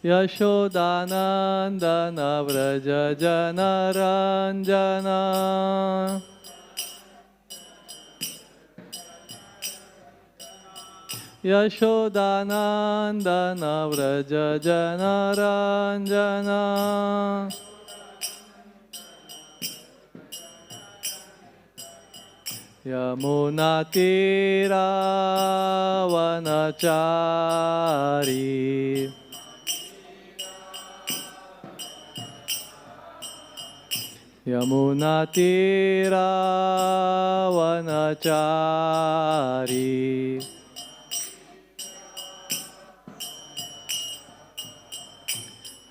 Yashodanandana Vraja Janaranjana Yashodanandana Vraja Janaranjana Yamunatira Vanachari Yamunatira Vanachari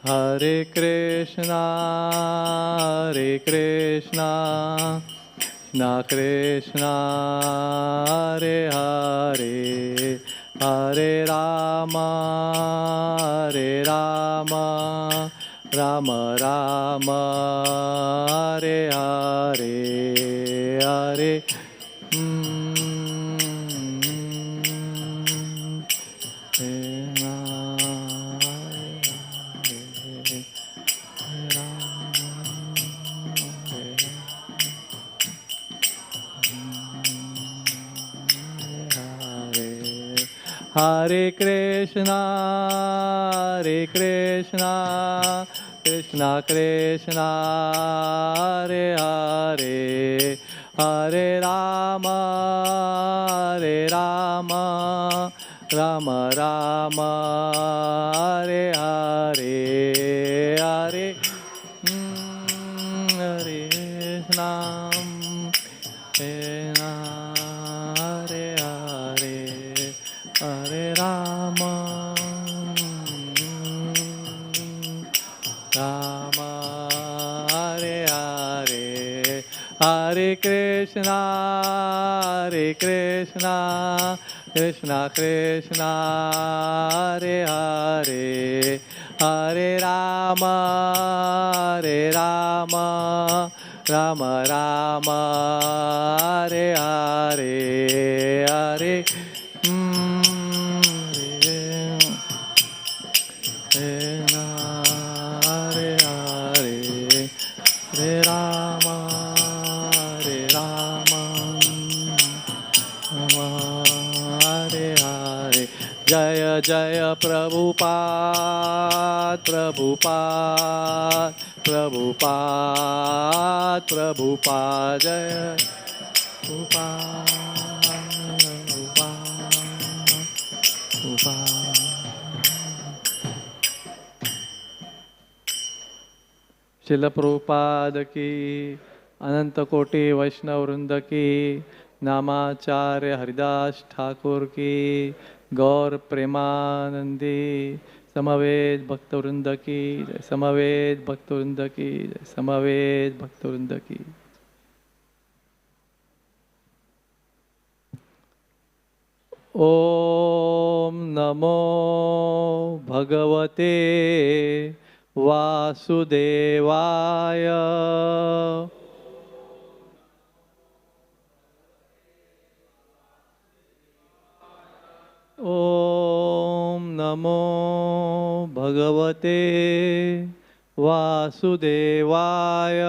Hare Krishna Krishna Krishna Hare Hare Hare Rama Rama Rama Hare Hare Hare Hare Krishna Krishna Krishna Hare Hare Hare Rama Rama Rama Hare Hare Hare Hare Krishna Hare Hare Hare Rama Hare Hare Hare Krishna Krishna Krishna Hare Hare Hare Rama Rama Rama Hare Hare Hare Jaya Jaya Prabhupada Prabhupada Prabhupada Prabhupada Jaya Prabhupada Prabhupada Srila Prabhupada ki Ananta Koti Vaishnava Vrinda ki Namacharya Haridas Thakur ki गौर प्रेमानंदी समवेत भक्तवृंद की जय समवेत भक्तवृंद की जय समवेत भक्तवृंद की ओम नमो भगवते वासुदेवाय ओम नमो भगवते वासुदेवाय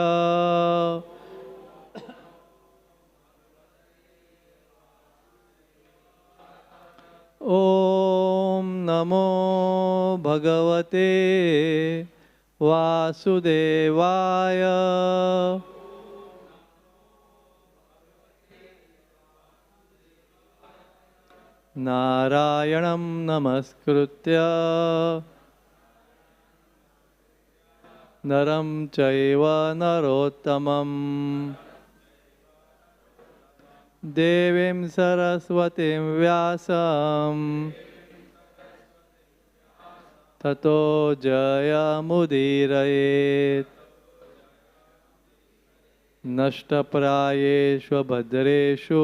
ओम नमो भगवते वासुदेवाय नारायणं नमस्कृत्य नरं चैव नरोत्तमं देवीं सरस्वतीं व्यासं ततो जयमुदीरयेत् नष्टप्रायेषु भद्रेषु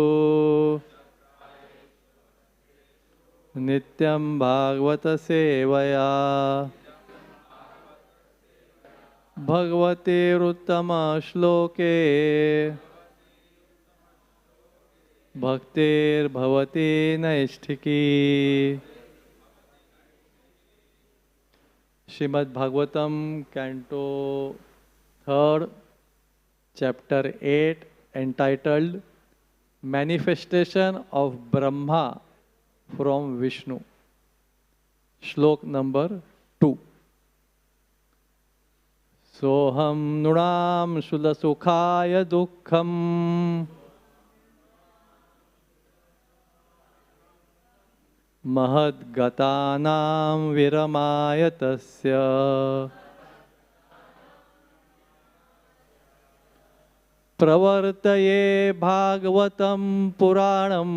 नित्यं भागवत सेवया भगवतेरुत्तम श्लोके भक्तिर्भवति नैष्ठिकी। Srimad Bhagavatam, Canto 3rd, Chapter 8, entitled Manifestation of Brahma from Vishnu. Shlok number 2. Soham nunam shulasukaya dukkham महद्गतानां विरमाय तस्य प्रवर्तये भागवतं पुराणं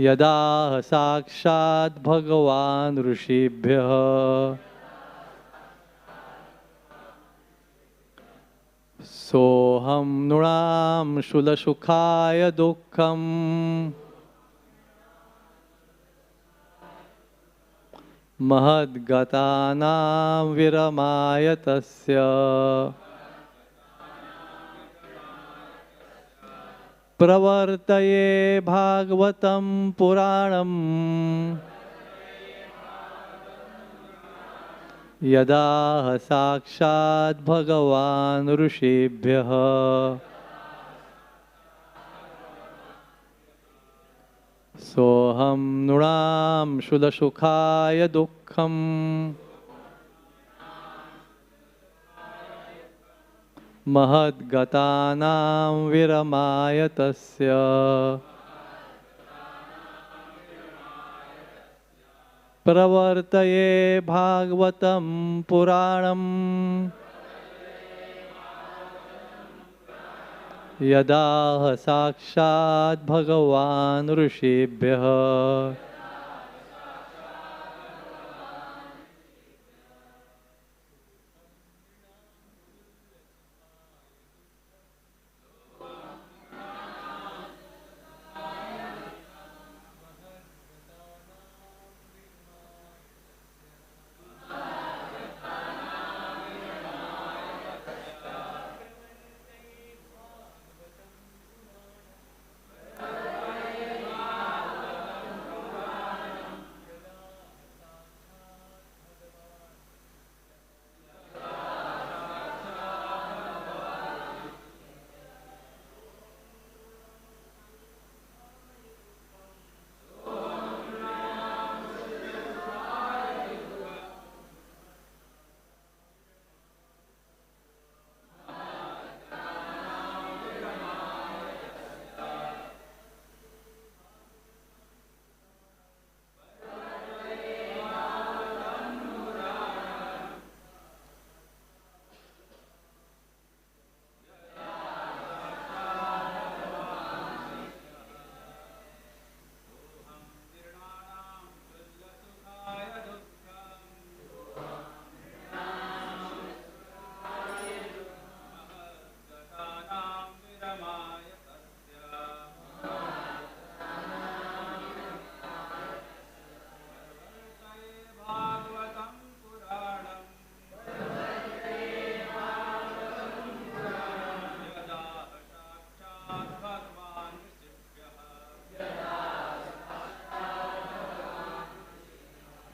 यदा साक्षात् भगवान् ऋषिभ्यः सोहम नृणाम शूलसुखाय दुःखम महद्गतानां विरमाय तस्य प्रवर्तये भागवतं पुराणं यदा साक्षात् भगवान् ऋषिभ्यः सोहम नृणाम शूलसुखाय दुःखम महद्गतानां विरमाय तस्य प्रवर्तये भागवतं पुराणं यदा साक्षात् भगवान् ऋषिभ्यः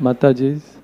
Mataji's.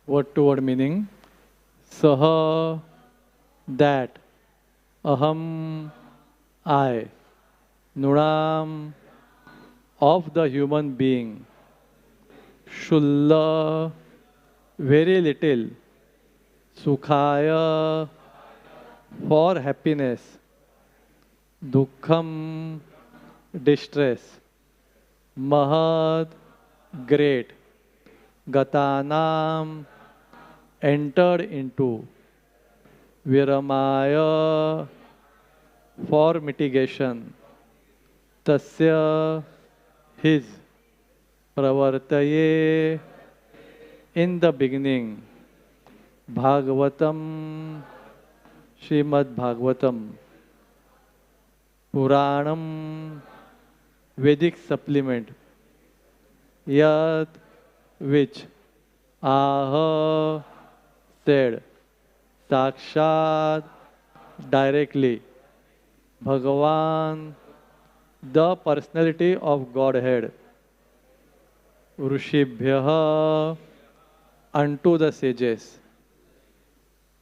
word to word meaning. Saha, that. Aham, I. Nunam, of the human being. Shulla, very little. Sukhaya, for happiness. Dukkham, distress. Mahad, great. Gatanam, entered into. Viramaya, for mitigation. Tasya, his. Pravartaye, in the beginning. Bhagavatam, Srimad Bhagavatam. Puranam, Vedic supplement. Yat, which. Aha, said. Sakshat, directly. Bhagavan, the personality of Godhead. Rushibhyaha, unto the sages.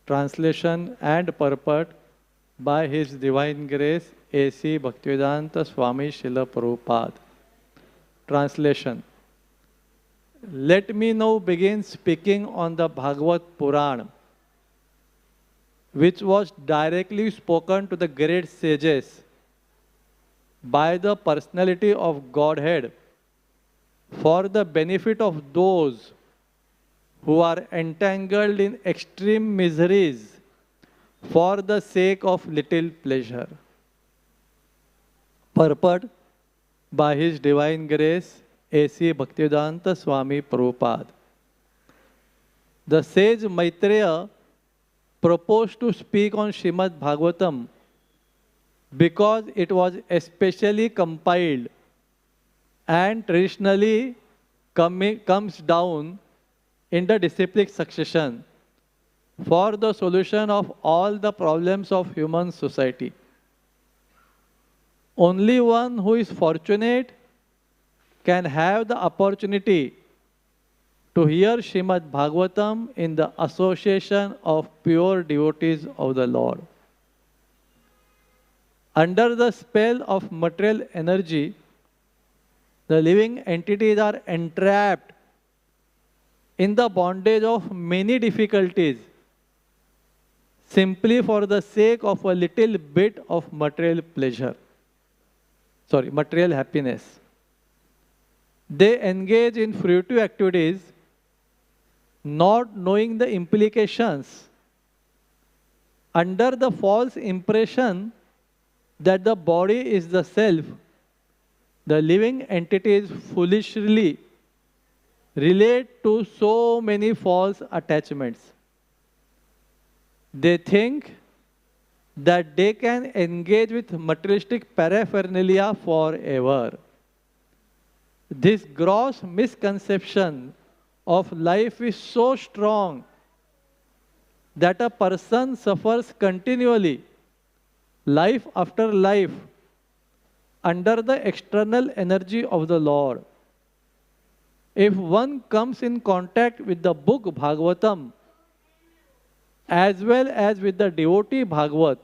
Translation and purport by His Divine Grace A.C. Bhaktivedanta Swami Srila Prabhupada. Translation. Let me now begin speaking on the Bhagavad Puran, which was directly spoken to the great sages by the personality of Godhead for the benefit of those who are entangled in extreme miseries for the sake of little pleasure. Purport by His Divine Grace A.C. Bhaktivedanta Swami Prabhupada. The sage Maitreya proposed to speak on Srimad Bhagavatam because it was especially compiled and traditionally comes down in the disciplic succession for the solution of all the problems of human society. Only one who is fortunate can have the opportunity to hear Srimad Bhagavatam in the association of pure devotees of the Lord. Under the spell of material energy, the living entities are entrapped in the bondage of many difficulties simply for the sake of a little bit of material material happiness. They engage in fruitive activities not knowing the implications, under the false impression that the body is the self. The living entities foolishly relate to so many false attachments. They think that they can engage with materialistic paraphernalia forever. This gross misconception of life is so strong that a person suffers continually, life after life, under the external energy of the Lord. If one comes in contact with the book Bhagavatam as well as with the devotee Bhagavat,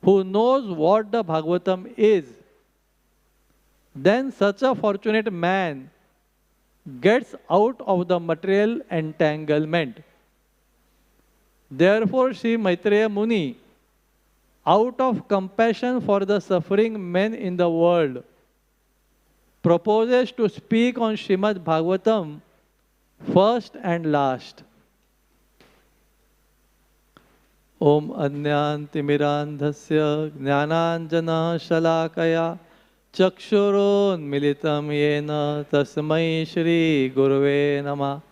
who knows what the Bhagavatam is, then such a fortunate man gets out of the material entanglement. Therefore, Sri Maitreya Muni, out of compassion for the suffering men in the world, proposes to speak on Srimad Bhagavatam first and last. Om Anyantimirandhasya Jnananjana Shalakaya Chakshuronmilitam Yena Tasmai Shri Gurave Nama.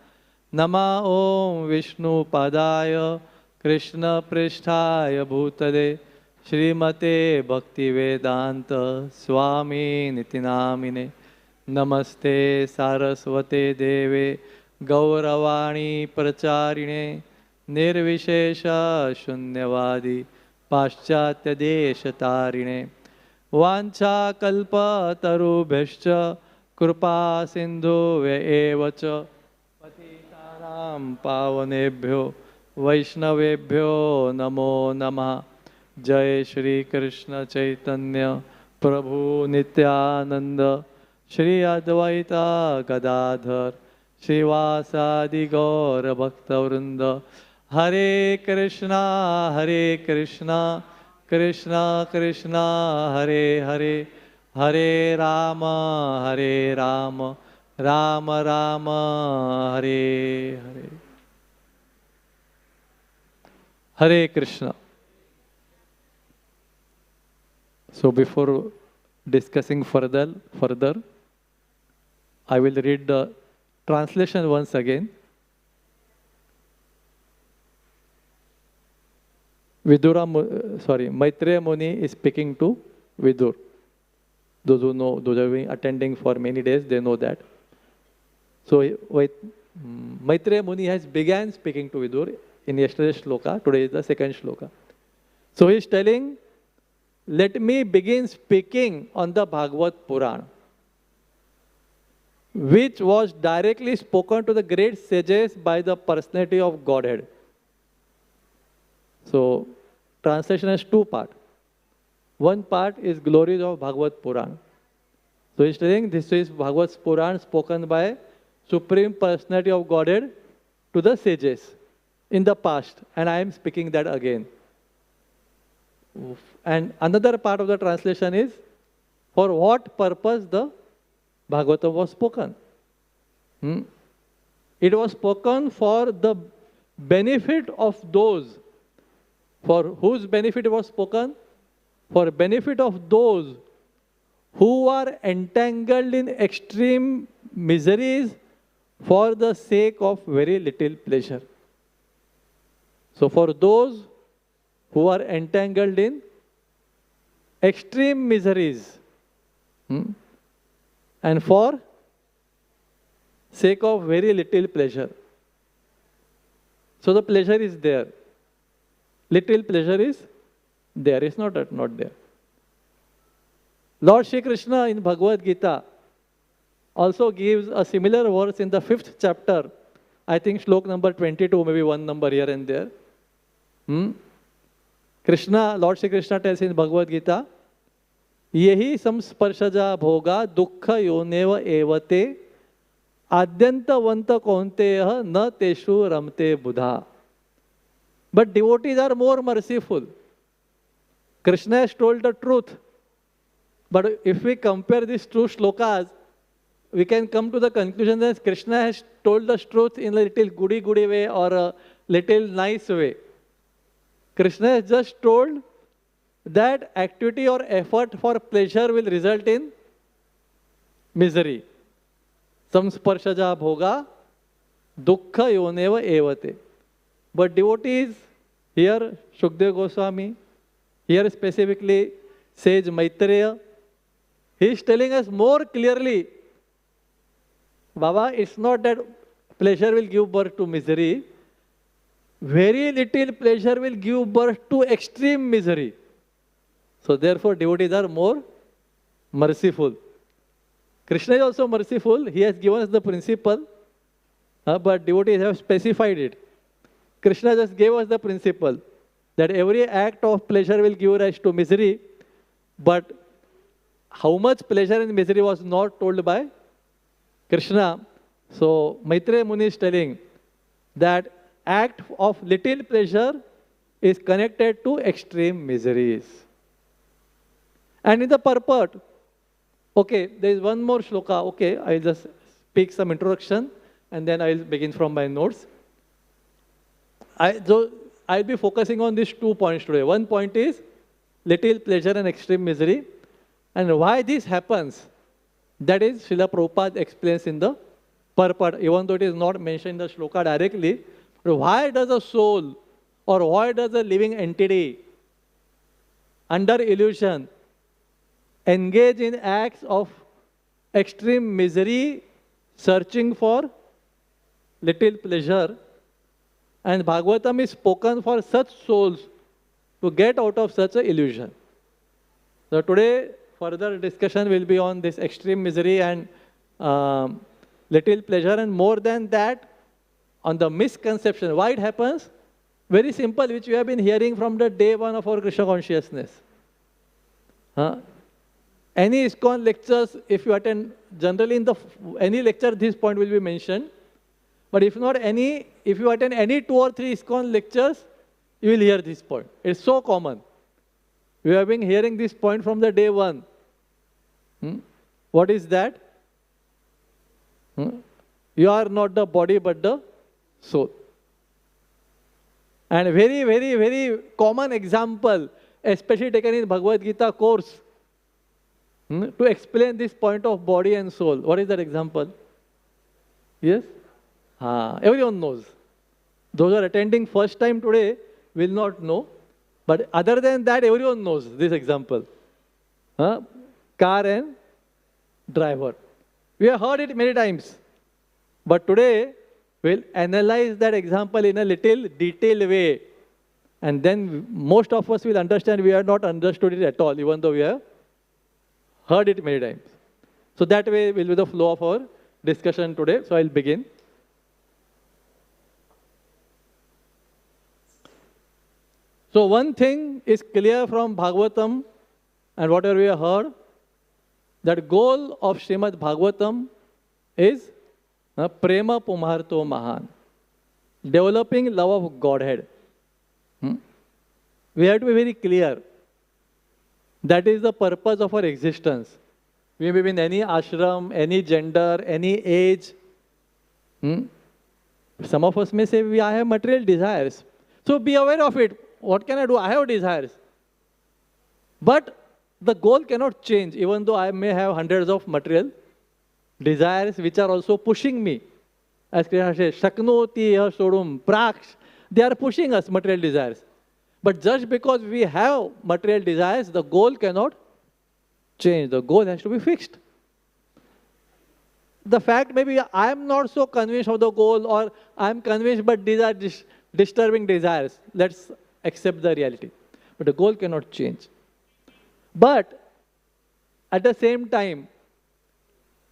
Nama Om Vishnu Padaya Krishna Pristhaya Bhutale Srimate Bhaktivedanta Swami Nitinamine. Namaste Saraswate Deve Gauravani Pracharine Nirvishesha Shunyavadi Paschatya Deshatarine. Vancha kalpa tarubhescha kripa sindhu evacha patitanam पावनेभ्यो वैष्णवेभ्यो नमो नमः। जय श्री कृष्ण चैतन्य प्रभु नित्यानंद श्री अद्वैता गदाधर श्रीवासादि गौर भक्तवृंद। हरे कृष्णा कृष्णा कृष्णा हरे हरे, हरे राम राम राम हरे हरे। हरे Krishna. So before discussing further, I will read the translation once again. Maitreya Muni is speaking to Vidur. Those who know, those who have been attending for many days, they know that. So Maitreya Muni has began speaking to Vidur in yesterday's shloka. Today is the second shloka. So he is telling, let me begin speaking on the Bhagavad Puran, which was directly spoken to the great sages by the personality of Godhead. So, translation has two parts. One part is glories of Bhagavad Puran. So, he's telling this is Bhagavad Puran spoken by Supreme Personality of Godhead to the sages in the past, and I am speaking that again. And another part of the translation is, for what purpose the Bhagavatam was spoken. It was spoken for the benefit of those. For whose benefit it was spoken? For benefit of those who are entangled in extreme miseries for the sake of very little pleasure. So for those who are entangled in extreme miseries, and for sake of very little pleasure. So the pleasure is there. Little pleasure is there. It's not there. Lord Shri Krishna in Bhagavad Gita also gives a similar verse in the 5th chapter. I think shlok number 22, maybe one number here and there. Lord Shri Krishna tells in Bhagavad Gita, Yehi samsparshaja bhoga dukkha yonev evate adyantavanta kaunteya na teshu ramte buddha. But devotees are more merciful. Krishna has told the truth. But if we compare these two shlokas, we can come to the conclusion that Krishna has told the truth in a little goody way or a little nice way. Krishna has just told that activity or effort for pleasure will result in misery. Samsparshaja bhoga dukkha yoneva evate. But devotees, here Shukdev Goswami, here specifically sage Maitreya, he is telling us more clearly, Baba, it's not that pleasure will give birth to misery. Very little pleasure will give birth to extreme misery. So therefore devotees are more merciful. Krishna is also merciful. He has given us the principle, but devotees have specified it. Krishna just gave us the principle that every act of pleasure will give rise to misery, but how much pleasure and misery was not told by Krishna. So Maitreya Muni is telling that act of little pleasure is connected to extreme miseries. And in the purport, okay, there is one more shloka. Okay, I'll just speak some introduction and then I'll begin from my notes. I'll be focusing on these 2 points today. One point is little pleasure and extreme misery. And why this happens, that is Srila Prabhupada explains in the purport, even though it is not mentioned in the shloka directly. But why does a soul or why does a living entity under illusion engage in acts of extreme misery, searching for little pleasure? And Bhagavatam is spoken for such souls to get out of such an illusion. So today, further discussion will be on this extreme misery and little pleasure, and more than that, on the misconception. Why it happens? Very simple, which we have been hearing from the day one of our Krishna consciousness. Any ISKCON lectures, if you attend, generally in any lecture, this point will be mentioned. But if not any, if you attend any 2 or 3 ISKCON lectures, you will hear this point. It's so common. We have been hearing this point from the day one. What is that? You are not the body but the soul. And very, very, very common example, especially taken in Bhagavad Gita course, to explain this point of body and soul. What is that example? Yes? Everyone knows. Those who are attending first time today will not know. But other than that, everyone knows this example. Car and driver. We have heard it many times. But today, we'll analyze that example in a little detailed way. And then most of us will understand we have not understood it at all, even though we have heard it many times. So that way will be the flow of our discussion today. So I'll begin. So one thing is clear from Bhagavatam and whatever we have heard, that goal of Srimad Bhagavatam is Prema Pumarto Mahan, developing love of Godhead. We have to be very clear. That is the purpose of our existence. We may be in any ashram, any gender, any age. Some of us may say, I have material desires. So be aware of it. What can I do? I have desires. But the goal cannot change, even though I may have hundreds of material desires which are also pushing me. As Krishna says, Shaknoti sodum praksh. They are pushing us, material desires. But just because we have material desires, the goal cannot change. The goal has to be fixed. The fact may be I am not so convinced of the goal, or I am convinced but these are disturbing desires. Let's accept the reality. But the goal cannot change. But at the same time,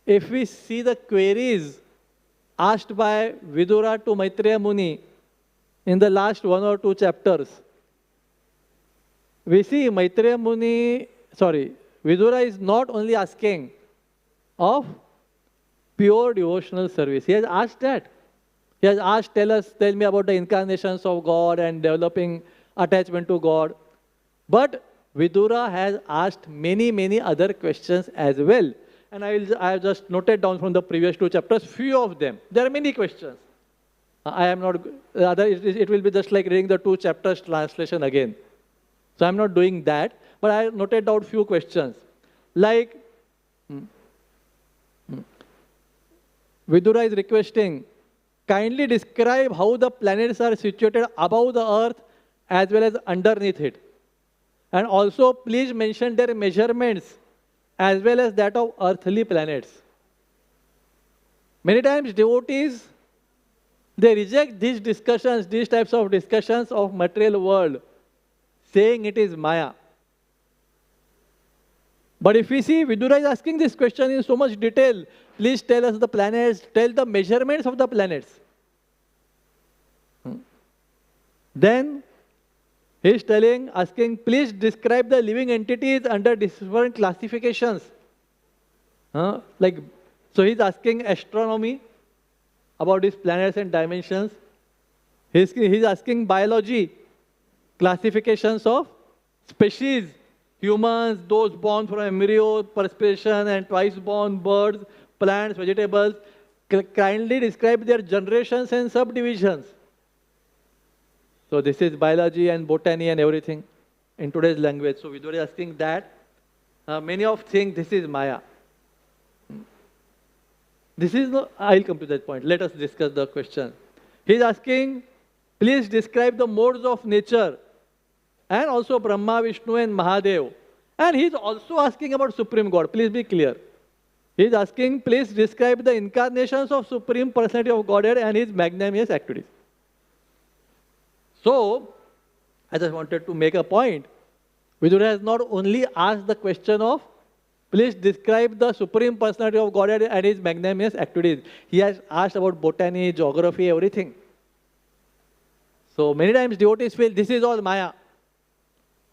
if we see the queries asked by Vidura to Maitreya Muni in the last 1 or 2 chapters, we see Vidura is not only asking of pure devotional service. He has asked that. He has asked, tell me about the incarnations of God and developing attachment to God. But Vidura has asked many, many other questions as well. And I have just noted down from the previous 2 chapters, few of them. There are many questions. It will be just like reading the 2 chapters translation again. So I'm not doing that, but I noted down few questions. Like, Vidura is requesting, kindly describe how the planets are situated above the earth as well as underneath it. And also, please mention their measurements as well as that of earthly planets. Many times devotees, they reject these discussions, these types of discussions of material world, saying it is Maya. But if we see, Vidura is asking this question in so much detail. Please tell us the planets, tell the measurements of the planets. Then he is asking, please describe the living entities under different classifications. So he's asking astronomy about these planets and dimensions. He's asking biology, classifications of species, humans, those born from embryo, perspiration, and twice born birds, plants, vegetables. Kindly describe their generations and subdivisions. So this is biology and botany and everything in today's language. So Vidura is asking that. Many of think this is Maya. I'll come to that point. Let us discuss the question. He is asking, please describe the modes of nature and also Brahma, Vishnu and Mahadev. And he is also asking about Supreme God. Please be clear. He is asking, please describe the incarnations of Supreme Personality of Godhead and his magnanimous activities. So, I just wanted to make a point. Vidura has not only asked the question of, please describe the Supreme Personality of Godhead and his magnanimous activities. He has asked about botany, geography, everything. So many times devotees feel this is all Maya.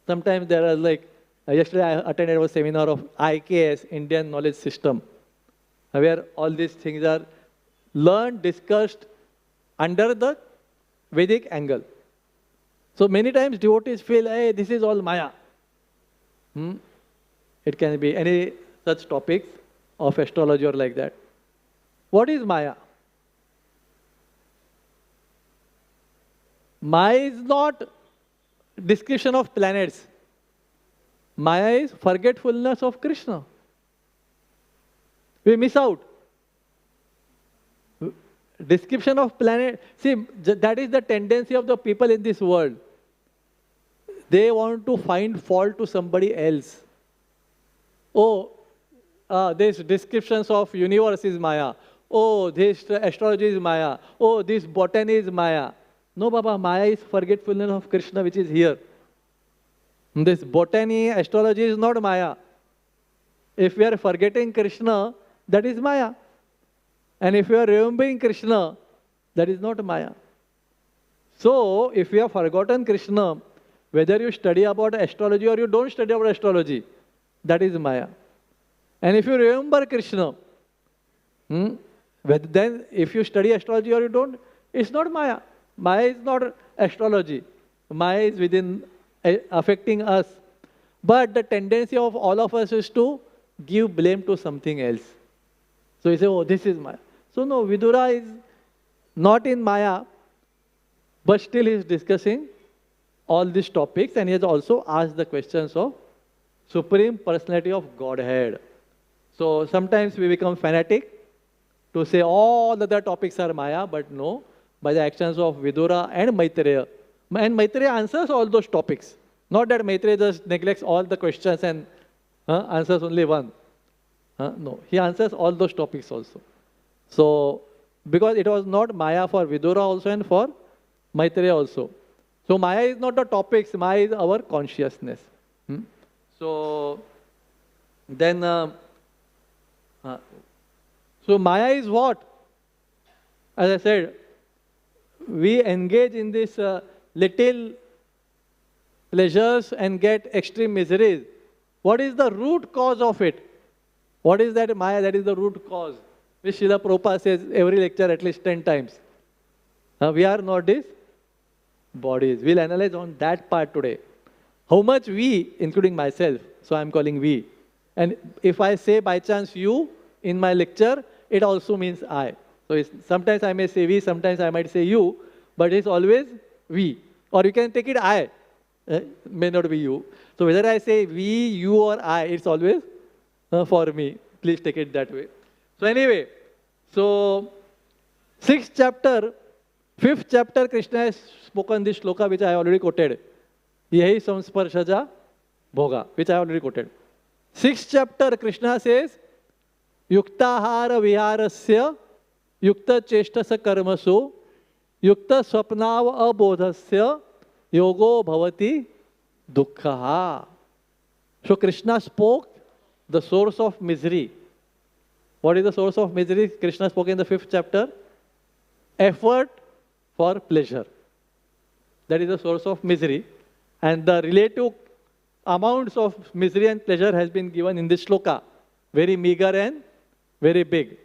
Sometimes there are like, yesterday I attended a seminar of IKS, Indian Knowledge System, where all these things are learned, discussed under the Vedic angle. So many times devotees feel, hey, this is all Maya. It can be any such topics of astrology or like that. What is Maya? Maya is not description of planets. Maya is forgetfulness of Krishna. We miss out. Description of planet. See, that is the tendency of the people in this world. They want to find fault to somebody else. Oh, this descriptions of universe is Maya. Oh, this astrology is Maya. Oh, this botany is Maya. No, Baba, Maya is forgetfulness of Krishna, which is here. This botany, astrology is not Maya. If we are forgetting Krishna, that is Maya. And if we are remembering Krishna, that is not Maya. So, if you have forgotten Krishna, whether you study about astrology or you don't study about astrology, that is Maya. And if you remember Krishna, then if you study astrology or you don't, it's not Maya. Maya is not astrology. Maya is within, affecting us. But the tendency of all of us is to give blame to something else. So you say, oh, this is Maya. So no, Vidura is not in Maya, but still he is discussing all these topics, and he has also asked the questions of Supreme Personality of Godhead. So sometimes we become fanatic to say all other topics are Maya, but no, by the actions of Vidura and Maitreya. And Maitreya answers all those topics. Not that Maitreya just neglects all the questions and answers only one. No, he answers all those topics also. So, because it was not Maya for Vidura also and for Maitreya also. So Maya is not the topics, Maya is our consciousness. So, then, so Maya is what? As I said, we engage in this little pleasures and get extreme miseries. What is the root cause of it? What is that Maya? That is the root cause, which Srila Prabhupada says every lecture at least 10 times. We are not these bodies. We'll analyze on that part today. How much we, including myself, so I'm calling we. And if I say by chance you in my lecture, it also means I. So sometimes I may say we, sometimes I might say you, but it's always we. Or you can take it I, may not be you. So whether I say we, you or I, it's always for me. Please take it that way. So anyway, so 6th chapter, 5th chapter, Krishna has spoken this shloka which I already quoted. Yahi samsparshaja bhoga, which I already quoted. 6th chapter, Krishna says, yuktahara viharasya, yukta cheshtasa karmasu, yukta swapnava abodhasya, yogo bhavati dukkha. So Krishna spoke the source of misery. What is the source of misery? Krishna spoke in the 5th chapter. Effort for pleasure. That is the source of misery. And the relative amounts of misery and pleasure has been given in this shloka. Very meager and very big.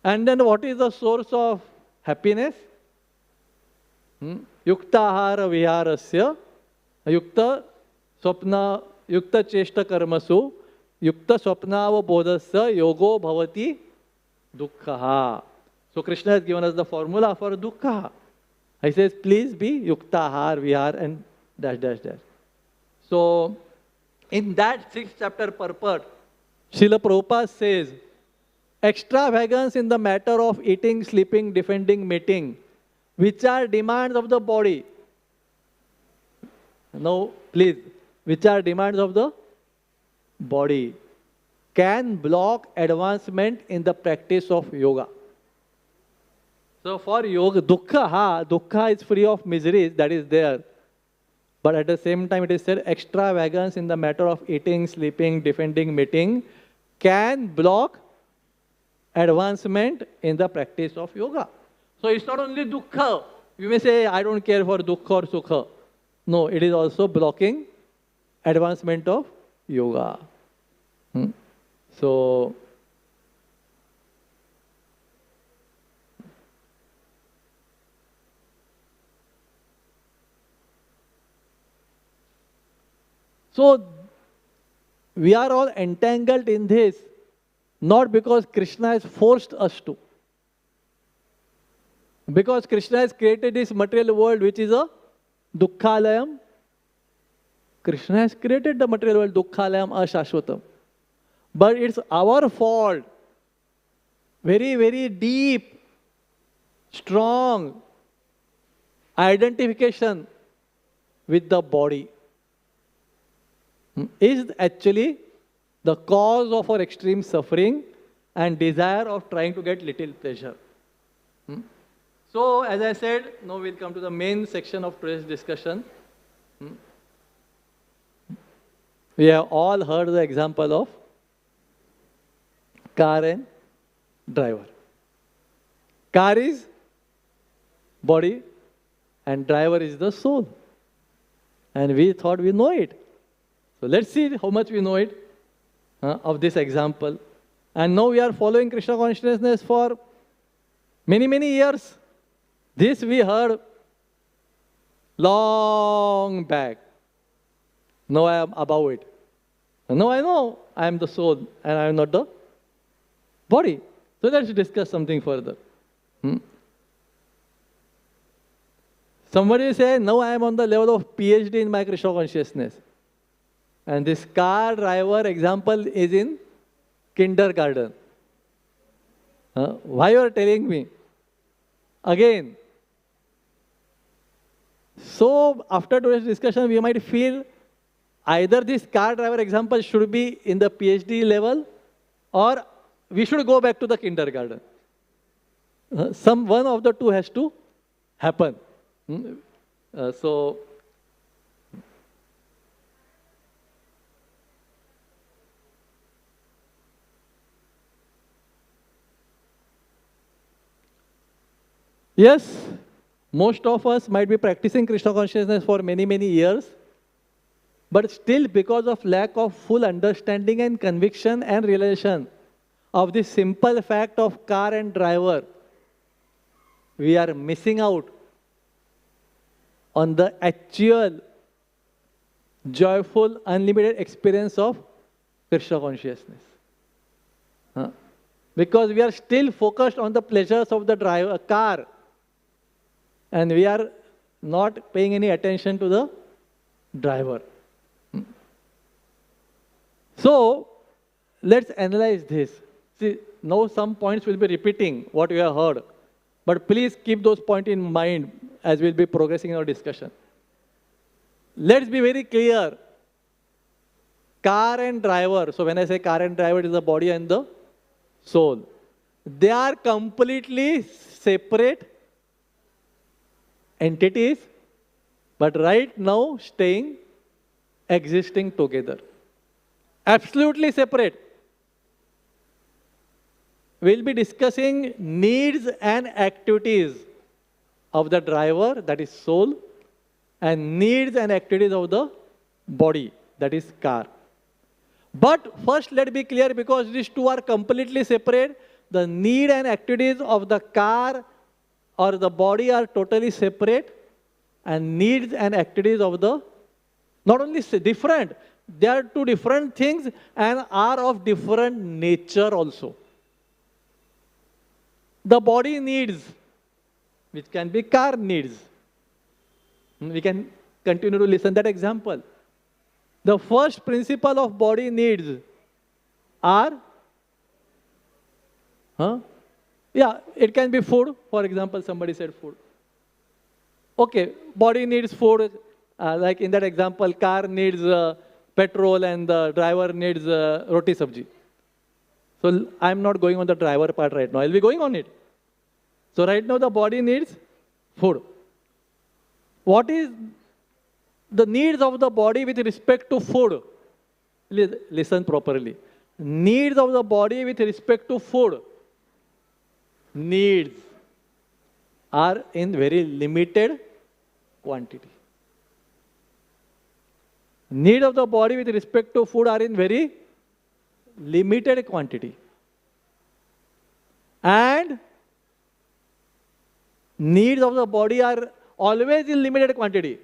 And then what is the source of happiness? Yuktahara viharasya, yukta swapna, yukta cheshta karmasu, yukta swapnava bodhasya, yogo bhavati dukkha. So Krishna has given us the formula for dukkha. He says, please be yuktahar, vihar, and dash, dash, dash. So, in that 6th chapter purport, Srila Prabhupada says, extravagance in the matter of eating, sleeping, defending, mating, which are demands of the body. Now, please, which are demands of the body, can block advancement in the practice of yoga. So for yoga, dukkha is free of miseries, that is there. But at the same time, it is said extravagance in the matter of eating, sleeping, defending, mating can block advancement in the practice of yoga. So it's not only dukkha, You may say, I don't care for dukkha or sukha. No, it is also blocking advancement of yoga. So, we are all entangled in this, not because Krishna has forced us to. Because Krishna has created this material world which is a dukkhalayam. Krishna has created the material world dukkhalayam ashashvatam. But it's our fault. Very, very deep, strong identification with the body is actually the cause of our extreme suffering and desire of trying to get little pleasure. So, as I said, now we'll come to the main section of today's discussion. We have all heard the example of car and driver. Car is body and driver is the soul. And we thought we know it. So let's see how much we know it of this example. And now we are following Krishna consciousness for many, many years. This we heard long back. Now I am above it. And now I know I am the soul and I am not the body. So let's discuss something further. Somebody say, now I am on the level of PhD in my Krishna consciousness. And this car driver example is in kindergarten. Why you are telling me? Again. So after today's discussion, we might feel either this car driver example should be in the PhD level or we should go back to the kindergarten. One of the two has to happen. Yes, most of us might be practicing Krishna consciousness for many, many years, but still because of lack of full understanding and conviction and realization of the simple fact of car and driver, we are missing out on the actual joyful, unlimited experience of Krishna consciousness. Because we are still focused on the pleasures of the car. And we are not paying any attention to the driver. So, let's analyze this. See, now some points will be repeating what we have heard. But please keep those points in mind as we'll be progressing in our discussion. Let's be very clear. Car and driver, so when I say car and driver, it is the body and the soul. They are completely separate entities, but right now existing together. Absolutely separate. We'll be discussing needs and activities of the driver, that is soul, and needs and activities of the body, that is car. But first let be clear, because these two are completely separate, the need and activities of the car or the body are totally separate, and needs and activities of the, not only different, they are two different things and are of different nature also. The body needs, which can be car needs. We can continue to listen that example. The first principle of body needs are, it can be food. For example, somebody said food. Okay, body needs food. Like in that example, car needs petrol and the driver needs roti sabji. So I'm not going on the driver part right now. I'll be going on it. So right now the body needs food. What is the needs of the body with respect to food? Listen properly. Needs of the body with respect to food. Needs are in very limited quantity. Need of the body with respect to food are in very limited quantity. And needs of the body are always in limited quantity.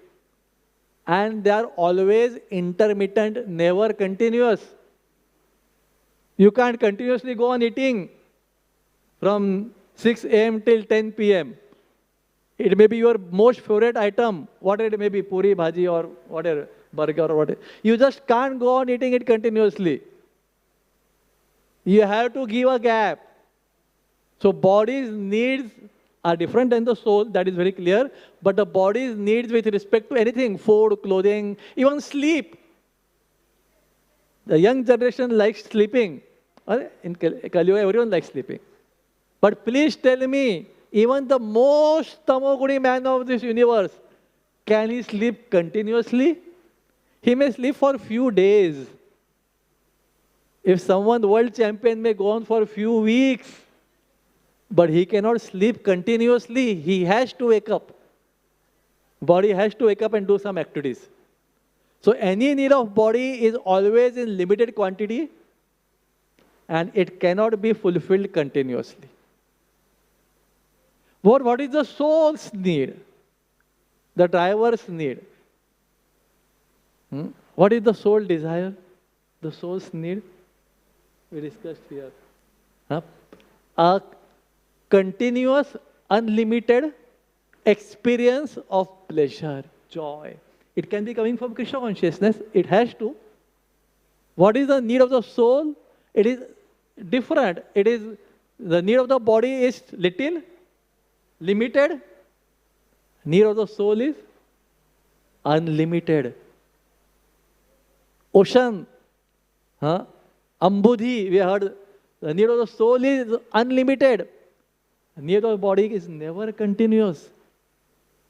And they are always intermittent, never continuous. You can't continuously go on eating from 6 a.m. till 10 p.m. It may be your most favorite item, whatever it may be, puri, bhaji or whatever, burger or whatever. You just can't go on eating it continuously. You have to give a gap. So body's needs are different than the soul, that is very clear. But the body's needs with respect to anything, food, clothing, even sleep. The young generation likes sleeping. In Kali Yuga, everyone likes sleeping. But please tell me, even the most tamoguni man of this universe, can he sleep continuously? He may sleep for a few days. If someone world champion may go on for a few weeks, but he cannot sleep continuously. He has to wake up. Body has to wake up and do some activities. So any need of body is always in limited quantity and it cannot be fulfilled continuously. What is the soul's need? The driver's need. What is the soul desire? The soul's need? We discussed here. A continuous, unlimited experience of pleasure, joy. It can be coming from Krishna consciousness. It has to. What is the need of the soul? It is different. It is the need of the body is little, limited. Need of the soul is unlimited. Ocean, Ambudhi, we heard. The need of the soul is unlimited. Need of the body is never continuous.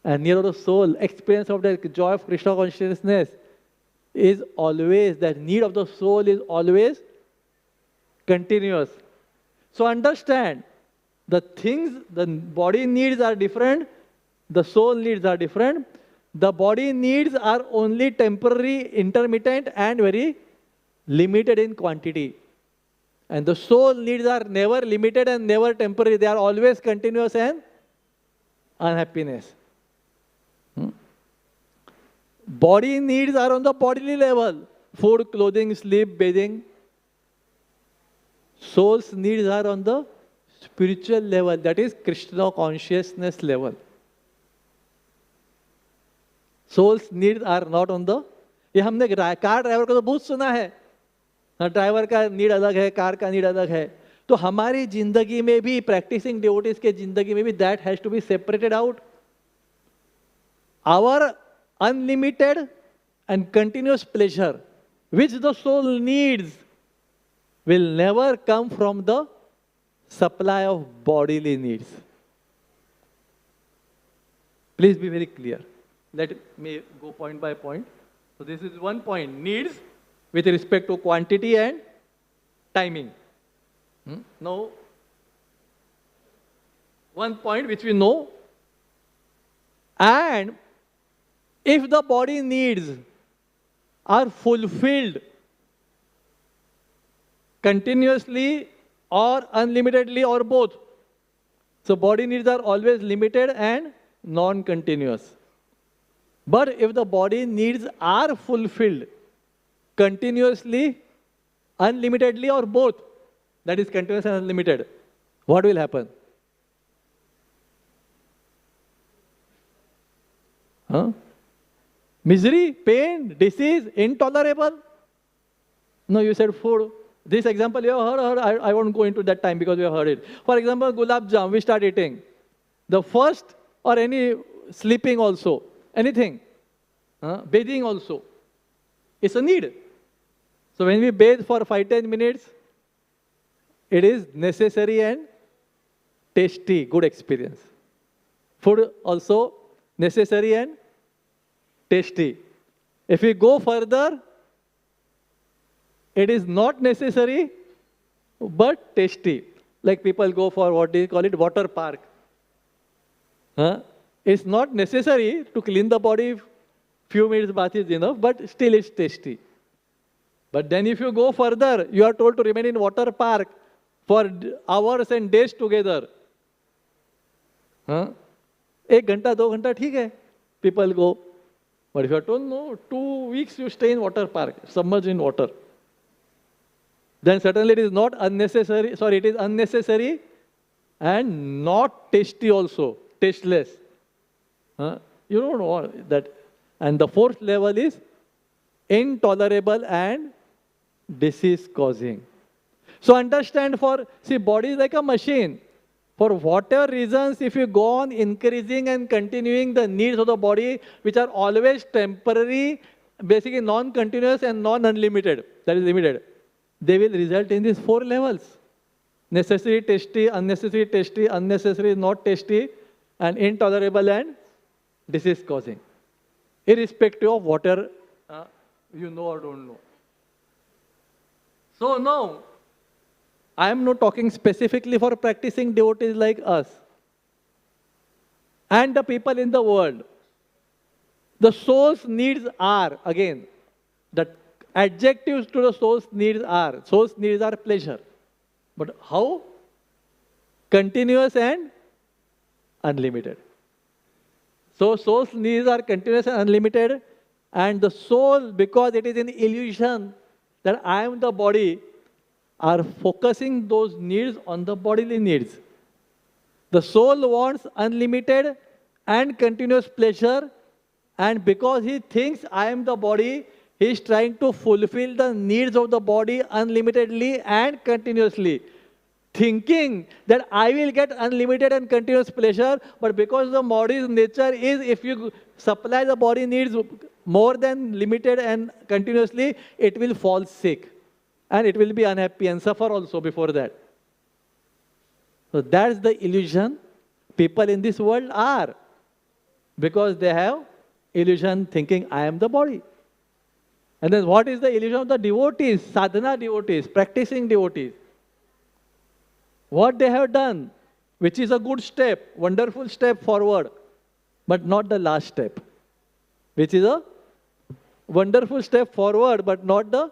And need of the soul, experience of the joy of Krishna consciousness is always, that need of the soul is always continuous. So understand, the things, the body needs are different, the soul needs are different. The body needs are only temporary, intermittent and very limited in quantity. And the soul needs are never limited and never temporary. They are always continuous and unhappiness. Body needs are on the bodily level. Food, clothing, sleep, bathing. Soul's needs are on the spiritual level. That is Krishna consciousness level. Soul's needs are not on the... ये हमने car driver को तो बहुत सुना है. Driver का need अलग है, कार का नीड अलग है. तो हमारी जिंदगी में भी, प्रैक्टिसिंग डिवोटीज के जिंदगी में भी, that has to be separated out. Our unlimited and continuous pleasure which the soul needs will never come from the supply of bodily needs. Please be very clear. Let me go point by point. So this is one point, needs with respect to quantity and timing. Now, one point which we know, and if the body needs are fulfilled continuously or unlimitedly or both. So body needs are always limited and non-continuous. But if the body needs are fulfilled continuously, unlimitedly or both, that is continuous and unlimited, what will happen? Misery, pain, disease, intolerable? No, you said food. This example you have heard. I won't go into that time because you have heard it. For example, gulab jam, we start eating. The first, or any sleeping also, anything, bathing also, it's a need. So when we bathe for 5-10 minutes, it is necessary and tasty, good experience. Food also necessary and tasty. If we go further, it is not necessary, but tasty. Like people go for what do you call it, water park. Huh? It's not necessary to clean the body, few minutes bath is enough, but still it's tasty. But then if you go further, you are told to remain in water park for hours and days together. Huh? 1 घंटा, 2 घंटा, ठीक है. People go. But if you are told, no, 2 weeks you stay in water park, submerged in water. Then certainly it is not unnecessary, sorry, it is unnecessary and not tasty also, tasteless. You don't know that. And the fourth level is intolerable and disease causing. So understand, see, body is like a machine. For whatever reasons, if you go on increasing and continuing the needs of the body, which are always temporary, basically non-continuous and non-unlimited, that is limited, they will result in these 4 levels. Necessary, tasty, unnecessary, not tasty, and intolerable and disease causing. Irrespective of whatever you know or don't know. So now, I am not talking specifically for practicing devotees like us and the people in the world. The soul's needs are, again, the adjectives to the soul's needs are pleasure. But how? Continuous and unlimited. So soul's needs are continuous and unlimited, and the soul, because it is an illusion that I am the body, are focusing those needs on the bodily needs. The soul wants unlimited and continuous pleasure, and because he thinks I am the body, he is trying to fulfill the needs of the body unlimitedly and continuously, thinking that I will get unlimited and continuous pleasure, but because the body's nature is, if you supply the body needs more than limited and continuously, it will fall sick. And it will be unhappy and suffer also before that. So that's the illusion people in this world are. Because they have illusion thinking I am the body. And then what is the illusion of the devotees, sadhana devotees, practicing devotees? What they have done, which is a good step, wonderful step forward, but not the last step. Which is a wonderful step forward, but not the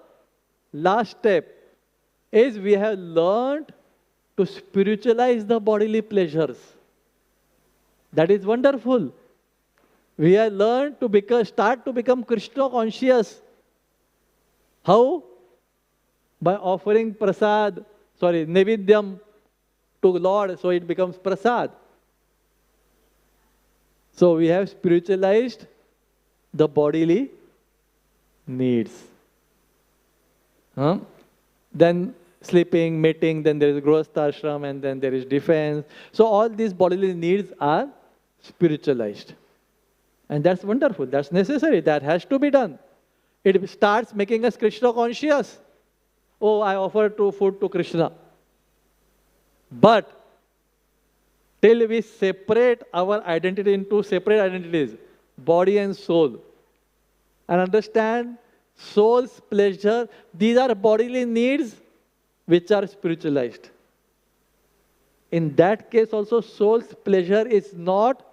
last step, is we have learned to spiritualize the bodily pleasures. That is wonderful. We have learned to start to become Krishna conscious. How? By offering nevidyam to Lord, so it becomes prasad. So we have spiritualized the bodily needs. Then sleeping, mating, then there is grihastha, and then there is defense. So all these bodily needs are spiritualized. And that's wonderful, that's necessary, that has to be done. It starts making us Krishna conscious. Oh, I offer food to Krishna. But till we separate our identity into separate identities, body and soul, and understand soul's pleasure, these are bodily needs which are spiritualized. In that case also, soul's pleasure is not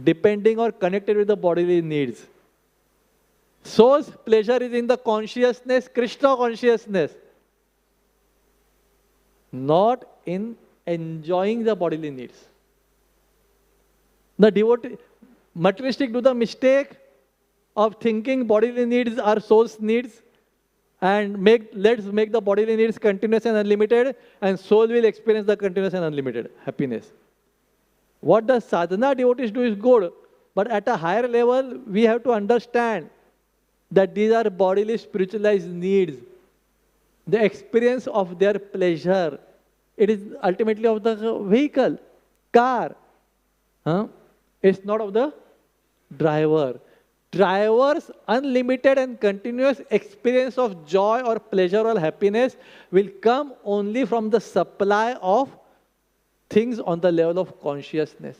depending or connected with the bodily needs. Soul's pleasure is in the consciousness, Krishna consciousness, not in enjoying the bodily needs. The devotee, materialistic, do the mistake of thinking bodily needs are soul's needs, and let's make the bodily needs continuous and unlimited, and soul will experience the continuous and unlimited happiness. What the sadhana devotees do is good, but at a higher level, we have to understand that these are bodily spiritualized needs. The experience of their pleasure, it is ultimately of the vehicle, car. It's not of the driver. Driver's unlimited and continuous experience of joy or pleasure or happiness will come only from the supply of things on the level of consciousness,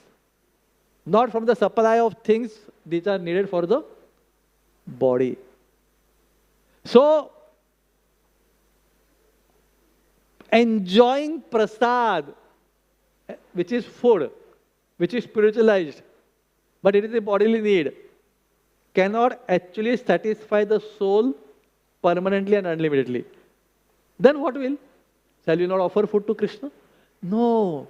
not from the supply of things which are needed for the body. So, enjoying prasad, which is food, which is spiritualized, but it is a bodily need, cannot actually satisfy the soul permanently and unlimitedly, then what will? Shall you not offer food to Krishna? No.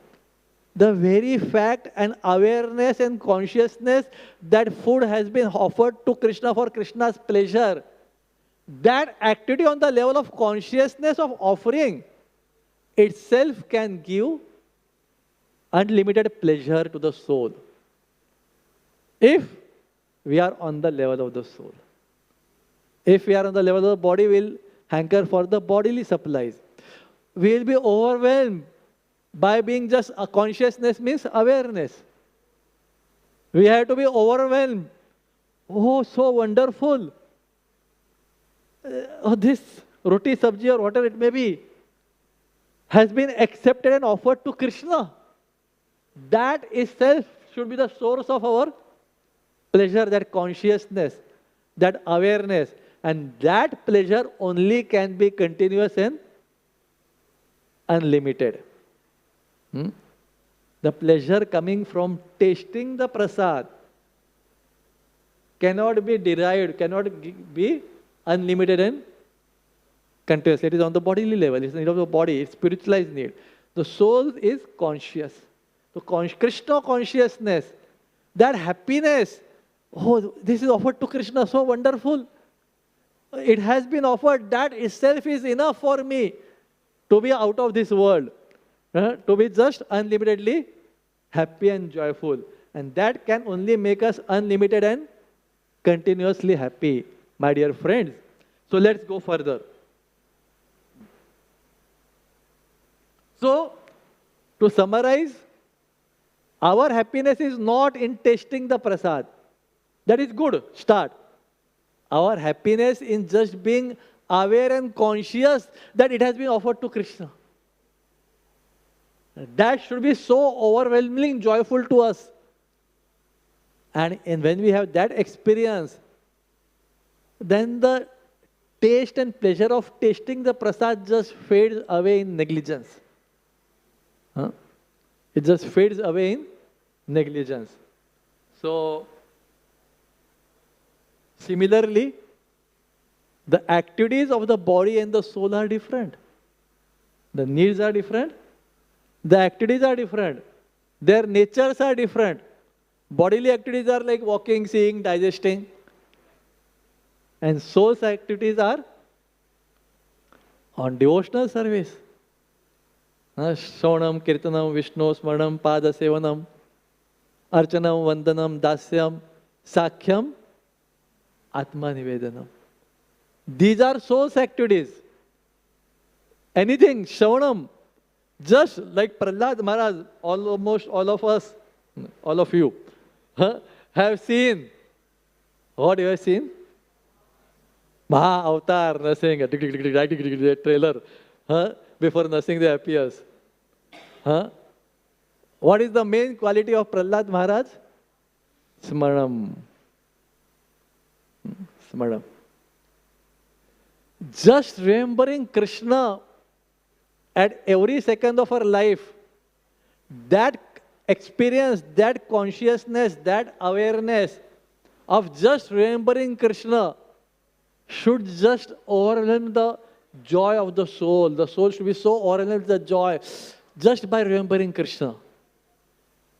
The very fact and awareness and consciousness that food has been offered to Krishna for Krishna's pleasure, that activity on the level of consciousness of offering itself can give unlimited pleasure to the soul. If we are on the level of the soul. If we are on the level of the body, we'll hanker for the bodily supplies. We will be overwhelmed by being just a consciousness means awareness. We have to be overwhelmed. Oh, so wonderful. This roti sabji or whatever it may be has been accepted and offered to Krishna. That itself should be the source of our pleasure, that consciousness, that awareness. And that pleasure only can be continuous and unlimited. The pleasure coming from tasting the prasad cannot be derived, cannot be unlimited and continuous. It is on the bodily level. It's need of the body. It's spiritualized need. The soul is conscious. So Krishna consciousness, that happiness. Oh, this is offered to Krishna. So wonderful. It has been offered. That itself is enough for me to be out of this world. To be just unlimitedly happy and joyful. And that can only make us unlimited and continuously happy, my dear friends. So let's go further. So, to summarize, our happiness is not in tasting the prasad. That is good, start. Our happiness in just being aware and conscious that it has been offered to Krishna. That should be so overwhelmingly joyful to us. And when we have that experience, then the taste and pleasure of tasting the prasad just fades away in negligence. It just fades away in negligence. So, similarly, the activities of the body and the soul are different. The needs are different. The activities are different. Their natures are different. Bodily activities are like walking, seeing, digesting. And soul's activities are on devotional service. Shravanam, Kirtanam, Vishnu, Smaranam, Pada Sevanam, Archanam, Vandanam, Dasyam, Sakhyam, Atma Nivedanam. These are soul's activities. Anything, Shravanam, just like Prahlad Maharaj, almost all of us, all of you, have seen. What you have seen? Maha Avatar, Nursing, trailer. Before Nursing they appears. What is the main quality of Prahlad Maharaj? Smaranam. Smaranam. Just remembering Krishna at every second of our life, that experience, that consciousness, that awareness of just remembering Krishna should just overwhelm the joy of the soul. The soul should be so overwhelmed with the joy just by remembering Krishna.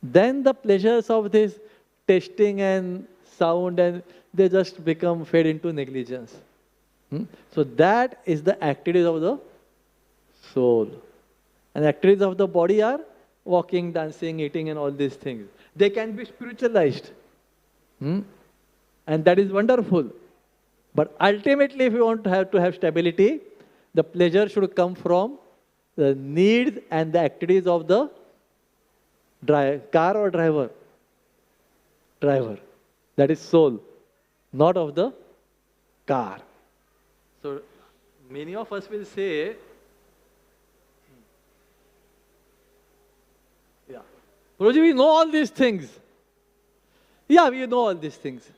Then the pleasures of this tasting and sound, and they just fade into negligence. So that is the activities of the soul. And activities of the body are walking, dancing, eating, and all these things. They can be spiritualized. And that is wonderful. But ultimately, if you want to have stability, the pleasure should come from the needs and the activities of the car or driver. Driver. That is soul, not of the car. So, many of us will say, yeah, Prabhuji, we know all these things. Yeah, we know all these things.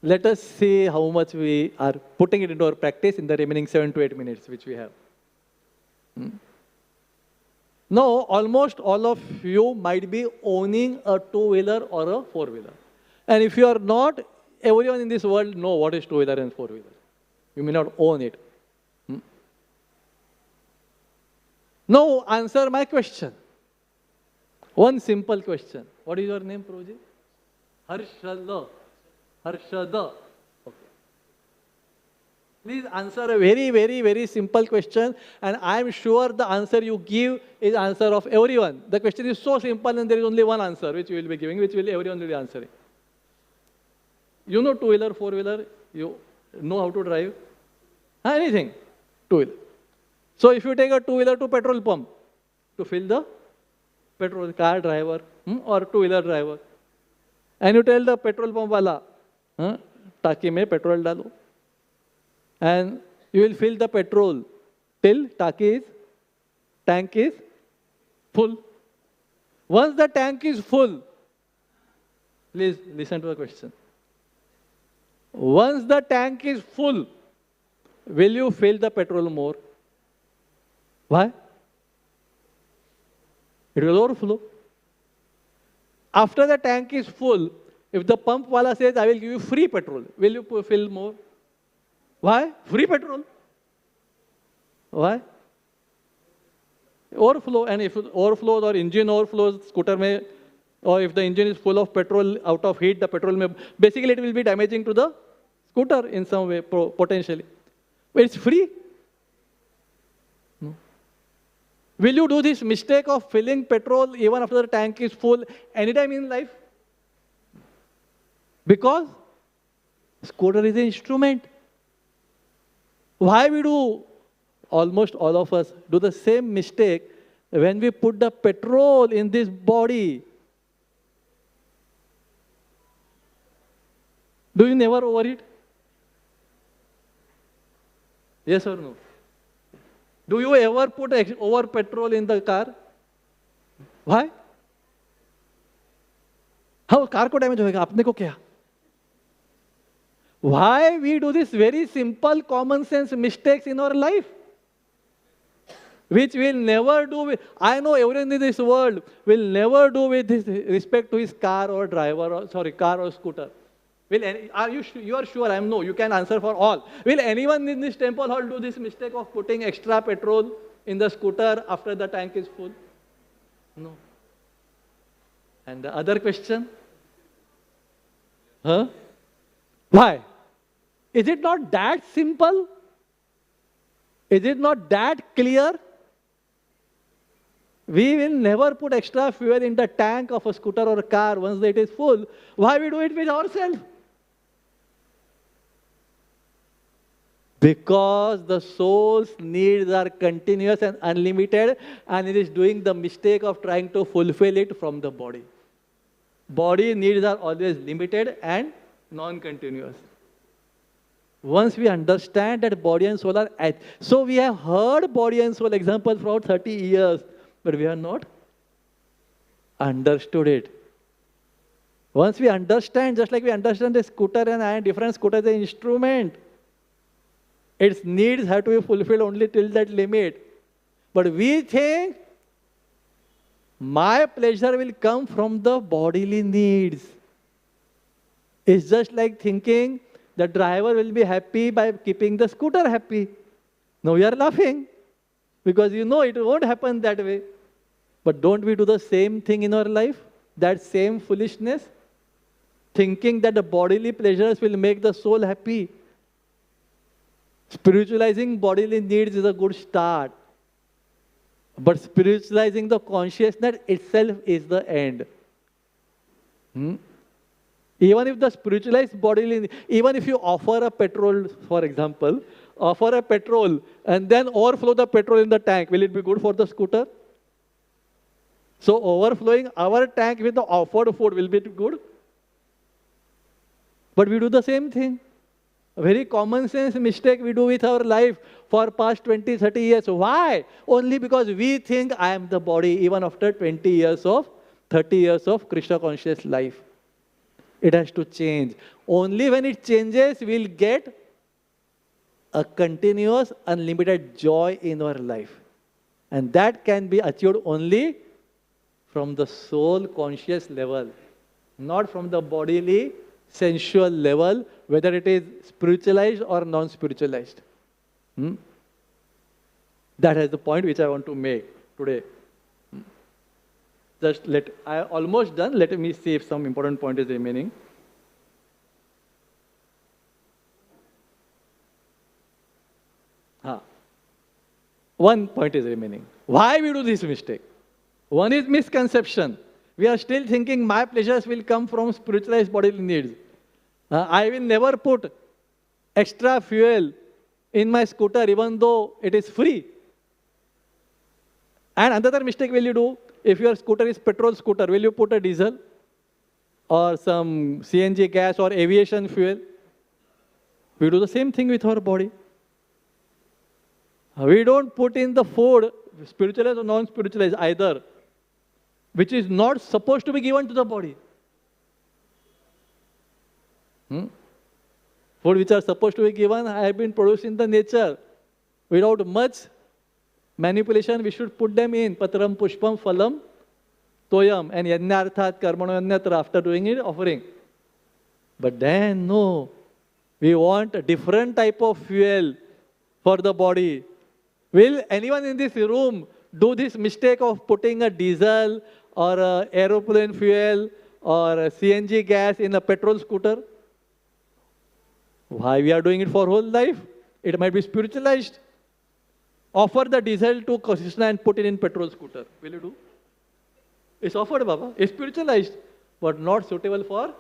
Let us see how much we are putting it into our practice in the remaining 7 to 8 minutes which we have. Now, almost all of you might be owning a two-wheeler or a four-wheeler. And if you are not, everyone in this world know what is two-wheeler and four-wheeler. You may not own it. Now, answer my question. One simple question. What is your name, Prabhuji? Harshada. Harshada. Okay. Please answer a very, very, very simple question, and I am sure the answer you give is answer of everyone. The question is so simple, and there is only one answer which you will be giving, which will everyone will be answering. You know two-wheeler, four-wheeler, you know how to drive? Anything, two-wheeler. So if you take a two-wheeler to petrol pump to fill the petrol, car driver or two-wheeler driver, and you tell the petrol pump wala, taki mein petrol dalo, and you will fill the petrol till tank is full. Once the tank is full, please listen to the question. Once the tank is full, will you fill the petrol more? Why? It will overflow. After the tank is full, if the pump wala says, I will give you free petrol, will you fill more? Why? Free petrol. Why? Overflow. And if it overflows or engine overflows, scooter may, or if the engine is full of petrol, out of heat, the petrol may, basically it will be damaging to the scooter in some way, potentially. But it's free. No. Will you do this mistake of filling petrol even after the tank is full anytime in life? Because scooter is an instrument. Why we do, almost all of us, do the same mistake when we put the petrol in this body? Do you never overheat? Yes or no? Do you ever put over petrol in the car? Why? How car ko damage होएगा आपने को क्या? Why we do this very simple common sense mistakes in our life, which we'll never do with, I know everyone in this world will never do with this respect to his car or driver, or sorry, car or scooter. Will any, you are sure? I am no. You can answer for all. Will anyone in this temple hall do this mistake of putting extra petrol in the scooter after the tank is full? No. And the other question? Why? Is it not that simple? Is it not that clear? We will never put extra fuel in the tank of a scooter or a car once it is full. Why we do it with ourselves? Because the soul's needs are continuous and unlimited, and it is doing the mistake of trying to fulfill it from the body. Body needs are always limited and non-continuous. Once we understand that body and soul are, so we have heard body and soul examples for 30 years, but we have not understood it. Once we understand, just like we understand the scooter and different scooters, the instrument, its needs have to be fulfilled only till that limit. But we think my pleasure will come from the bodily needs. It's just like thinking the driver will be happy by keeping the scooter happy. Now you are laughing because you know it won't happen that way. But don't we do the same thing in our life? That same foolishness? Thinking that the bodily pleasures will make the soul happy. Spiritualizing bodily needs is a good start. But spiritualizing the consciousness itself is the end. Even if the spiritualized bodily, even if you offer a petrol, for example, offer a petrol and then overflow the petrol in the tank, will it be good for the scooter? So overflowing our tank with the offered food will be good? But we do the same thing. A very common sense mistake we do with our life for past 20, 30 years. Why? Only because we think I am the body even after 20 years of, 30 years of Krishna conscious life. It has to change. Only when it changes, we'll get a continuous, unlimited joy in our life. And that can be achieved only from the soul conscious level, not from the bodily sensual level, whether it is spiritualized or non-spiritualized. That is the point which I want to make today. I almost done. Let me see if some important point is remaining. One point is remaining. Why we do this mistake? One is misconception. We are still thinking my pleasures will come from spiritualized bodily needs. I will never put extra fuel in my scooter even though it is free. And another mistake will you do, if your scooter is petrol scooter, will you put a diesel or some CNG gas or aviation fuel? We do the same thing with our body. We don't put in the food, spiritualized or non-spiritualized either, which is not supposed to be given to the body. Food which are supposed to be given have been produced in the nature. Without much manipulation, we should put them in. Patram, pushpam, phalam, toyam, and yajnarthat, karmano yajnatra, after doing it, offering. But then, no. We want a different type of fuel for the body. Will anyone in this room do this mistake of putting a diesel or a aeroplane fuel or a CNG gas in a petrol scooter? Why we are doing it for whole life? It might be spiritualized. Offer the diesel to Krishna and put it in petrol scooter. Will you do? It's offered, Baba. It's spiritualized, but not suitable for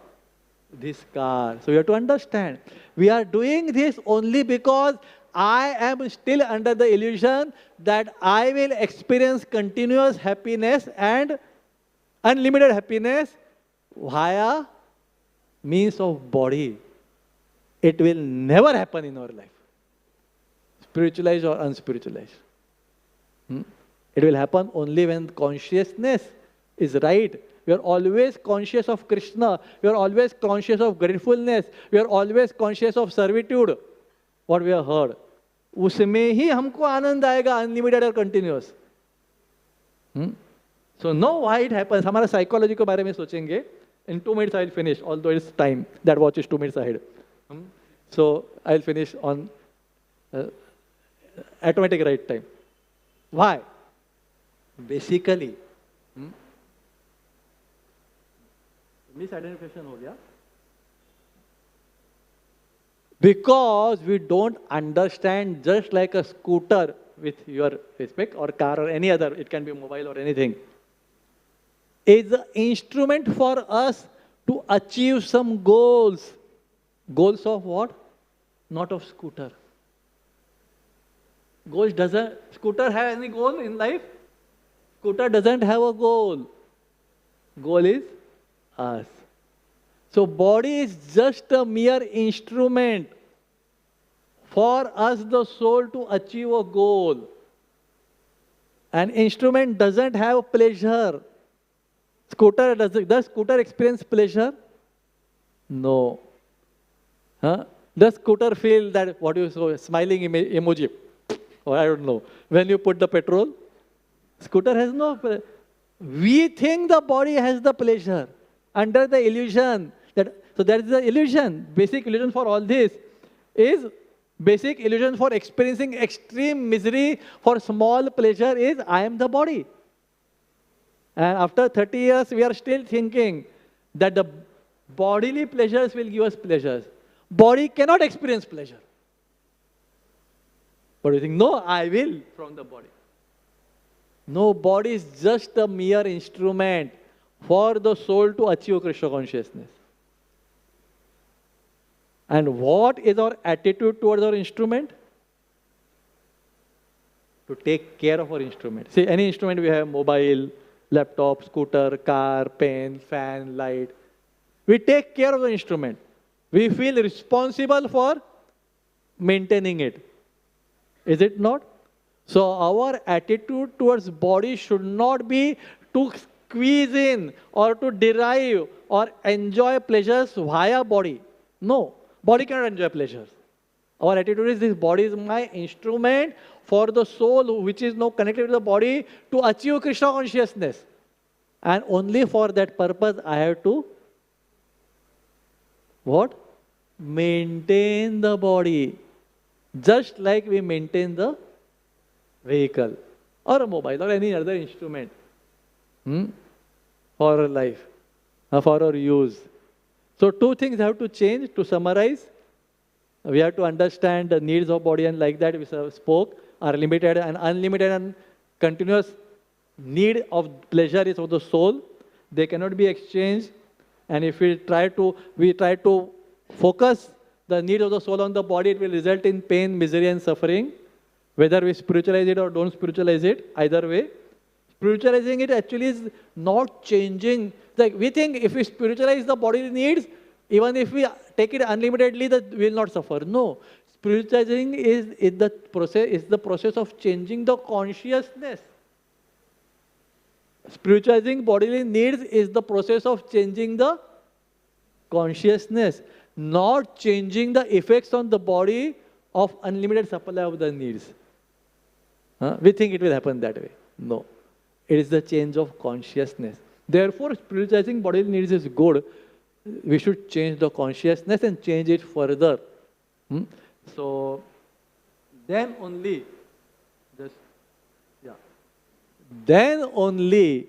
this car. So you have to understand. We are doing this only because I am still under the illusion that I will experience continuous happiness and unlimited happiness via means of body. It will never happen in our life, spiritualized or unspiritualized. It will happen only when consciousness is right. We are always conscious of Krishna. We are always conscious of gratefulness. We are always conscious of servitude. What we have heard. उसमें ही हमको आनंद आएगा, unlimited और continuous. So know why it happens. हमारा psychology के बारे में सोचेंगे. In 2 minutes I will finish, although it's time. That watch is 2 minutes ahead. So I will finish on automatic right time. Why? Basically, misidentification हो गया. Because we don't understand, just like a scooter with your respect or car or any other, it can be mobile or anything, is an instrument for us to achieve some goals. Goals of what? Not of scooter. Scooter have any goal in life? Scooter doesn't have a goal. Goal is us. So body is just a mere instrument for us, the soul, to achieve a goal. An instrument doesn't have pleasure. Does scooter experience pleasure? No. Does scooter feel that, what you say, smiling emoji? Or I don't know. When you put the petrol, scooter has no. We think the body has the pleasure under the illusion. So that is the illusion. Basic illusion for all this is basic illusion for experiencing extreme misery for small pleasure is I am the body. And after 30 years, we are still thinking that the bodily pleasures will give us pleasures. Body cannot experience pleasure. But we think, no, I will from the body. No, body is just a mere instrument for the soul to achieve Krishna consciousness. And what is our attitude towards our instrument? To take care of our instrument. See, any instrument we have, mobile, laptop, scooter, car, pen, fan, light. We take care of the instrument. We feel responsible for maintaining it. Is it not? So our attitude towards body should not be to squeeze in or to derive or enjoy pleasures via body. No. Body cannot enjoy pleasures. Our attitude is this body is my instrument for the soul which is now connected to the body to achieve Krishna consciousness. And only for that purpose I have to what? Maintain the body. Just like we maintain the vehicle or a mobile or any other instrument for our life, for our use. So two things have to change. To summarize, we have to understand the needs of body, and like that we spoke, are limited and unlimited and continuous need of pleasure is of the soul. They cannot be exchanged. And if we try to focus the need of the soul on the body, it will result in pain, misery and suffering. Whether we spiritualize it or don't spiritualize it, either way. Spiritualizing it actually is not changing. Like we think if we spiritualize the bodily needs, even if we take it unlimitedly, that we will not suffer. No. Spiritualizing is the process of changing the consciousness. Spiritualizing bodily needs is the process of changing the consciousness, not changing the effects on the body of unlimited supply of the needs. We think it will happen that way. No. It is the change of consciousness. Therefore, spiritualizing bodily needs is good. We should change the consciousness and change it further. So, then only, then only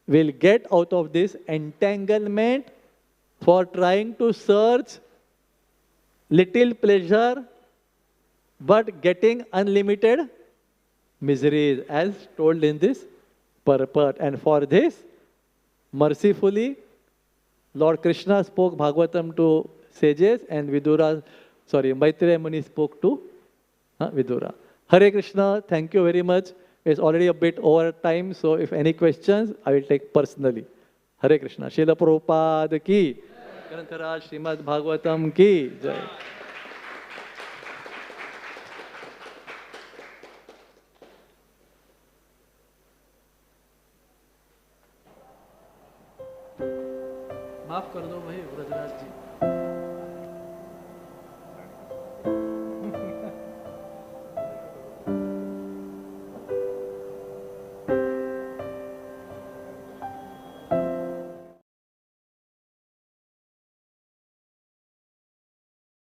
we'll get out of this entanglement for trying to search little pleasure but getting unlimited miseries, as told in this purport. And for this, mercifully, Lord Krishna spoke Bhagavatam to sages, and Maitreya Muni spoke to Vidura. Hare Krishna, thank you very much. It's already a bit over time, so if any questions, I will take personally. Hare Krishna. Srila Prabhupada ki, Grantaraj Srimad Bhagavatam ki jai. माफ कर दो भाई व्रजराज जी.